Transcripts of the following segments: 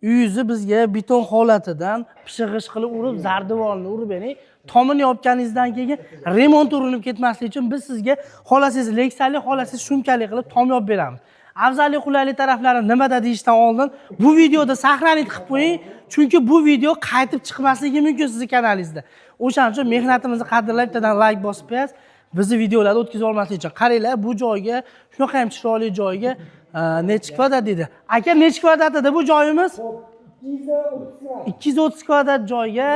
uyingizni bizga beton holatidan pishig'ish qilib urib, zardivorni urib, ya'ni tomini yopganingizdan keyin remont urinib ketmasligi uchun biz sizga xohlasangiz leksali, xohlasangiz shumkali qilib tom yopib beramiz. Afzallik, qulaylik taraflari nimada deyishdan oldin bu videoda saqlanib qilib qo'ying, chunki bu video qaytib chiqmasligi mumkin sizning kanalingizda. O'shaning uchun mehnatimizni qadrlab bittadan like bosib qo'yasiz. Bizni videolarni o'tkazib olmaslik uchun. Qaranglar, bu joyga, shunaqa ham chiroyli joyga necha kvadrat dedi. Aka, necha kvadrat edi bu joyimiz? 230 kvadrat joyga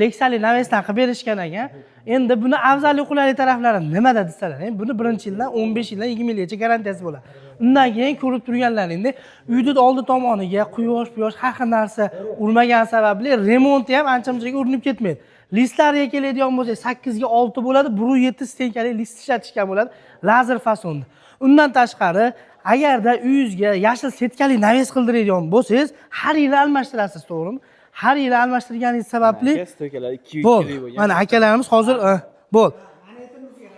leksali navesdan qilib berishgan ekan. Endi buni afzallik, qulaylik taraflari nimada desalar, buni 1-yildan 15 yildan 20 yilgacha garantiyasi bo'ladi. Undan keyin ko'rib turganlaringdek, uyning oldi tomoniga quyosh har xil narsa urmagan sababli remonti ham ancha-munchaga urinib ketmaydi. Listlarga keladigan bo'lsak 8 ga 6 bo'ladi, 1.7 stenkali list ishlatishgan bo'ladi, lazer fasonda. Undan tashqari, agarda uyingizga yashil setkali naves qildiradigan bo'lsangiz, har yili almashtirasiz, to'g'rimi? Har yili almashtirganingiz sababli stokalar 2 bo'lgan. Mana akalarimiz hozir bo'l.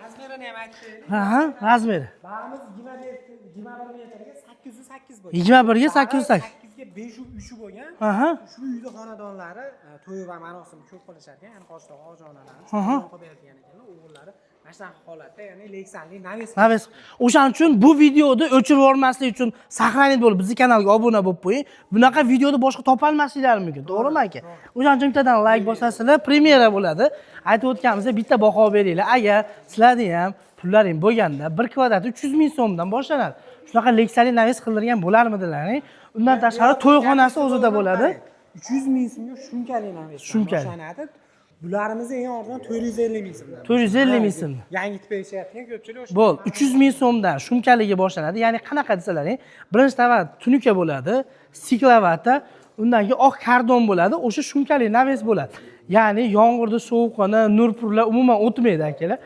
Razmerini ham aytaylik. Ha, razmeri. Barimiz 21 metrga 808 bo'lgan. 21 ga 808. 8 ga 5 3 bo'lgan. Aha. Shu uyda xonadonlari to'y va marosim ko'p qilishadi, ya'ni qoshtoq ojonalarimiz qilib bergan ekan, o'g'illari mana shunaqa holatda, ya'ni leksanli naves. O'shaning uchun bu videoni o'chirib yubormaslik uchun saqlanib bo'lib bizning kanalga obuna bo'lib qo'ying. Bunaqa videoni boshqa topolmasliklari mumkin, to'g'rimi aka? O'shaning uchun bittadan like bosasizlar, premyera bo'ladi. Aytib o'tganimizda bitta baho beringlar. Agar sizlarni ham pullaring bo'lganda 1 kvadrat 300 ming so'mdan boshlanadi. Shunaqa leksali naves qildirgan bo'larmidilar? Undan tashqari to'yxonasi o'zida bo'ladi. 300 ming so'mga shumkali naves boshlanadi. Bularimiz eng arzon 450 ming so'mdan. 450 ming so'm. Yangi tip eshitgan ko'pchilik o'sha. Bo'l, 300 ming so'mdan shumkaliga boshlanadi. Ya'ni qanaqa desalaring, birinchi tavat tunuka bo'ladi, stiklavata, undan keyin oq kardon bo'ladi, o'sha shumkali naves bo'ladi. Ya'ni yomg'irda, sovuqqina, nurpurlar umuman o'tmaydi akalar.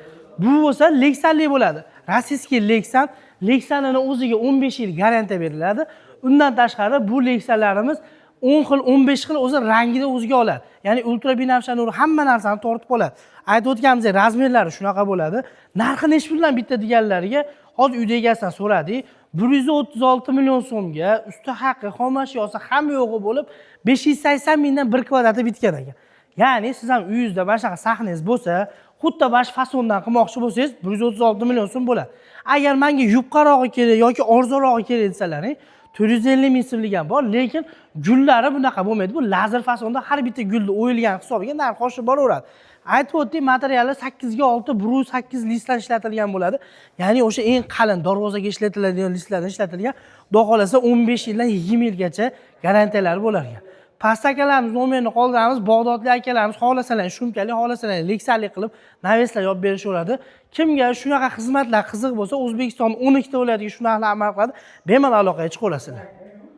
Bu bo'lsa leksanli bo'ladi. Rossiyskiy leksan, leksanini o'ziga 15 yil garantiya beriladi. Undan tashqari bu leksanlarimiz 10 xil, 15 xil o'zi rangida o'ziga oladi. Ya'ni ultra binafsha nur hamma narsani tortib oladi. Aytib o'tganimizdek, razmerlari shunaqa bo'ladi. Narxi necha puldan bitta deganlariga hozir uyda egasidan so'radik. 136 million so'mga usti haqqi, xomashyosi hamma yo'g'i bo'lib 580 mingdan 1 kvadrati bitgan ekan. Ya'ni siz ham uyingizda mana shunaqa sahningiz bo'lsa, xuddi bash fasondan qilmoqchi bo'lsangiz 136 million so'm bo'ladi. Agar menga yupqarog'i kerak yoki arzonrog'i kerak desalaring, 450 ming so'mlik ham bor, lekin gullari bunaqa bo'lmaydi. Bu lazer fasonda har bitta gulni o'yilgan hisobiga narx oshib boraveradi. Aytib o'tdik, materiali 8 ga 6, 108 listdan ishlatilgan bo'ladi. Ya'ni o'sha eng qalin darvozaga ishlatiladigan listlardan ishlatilgan. Xudo xolasa 15 yildan 20 yilgacha garantiyalari bo'lar ekan. Past akalarimiz nomerini qoldiramiz. Bag'dodli akalarimiz xohlasalar shumkali, xohlasalar leksali qilib naveslar yopib berishaveradi. Kimga shunaqa xizmatlar qiziq bo'lsa, O'zbekiston 12 ta viloyatiga shunaqa amal qiladi. Bemalol aloqaga chiqaverasizlar.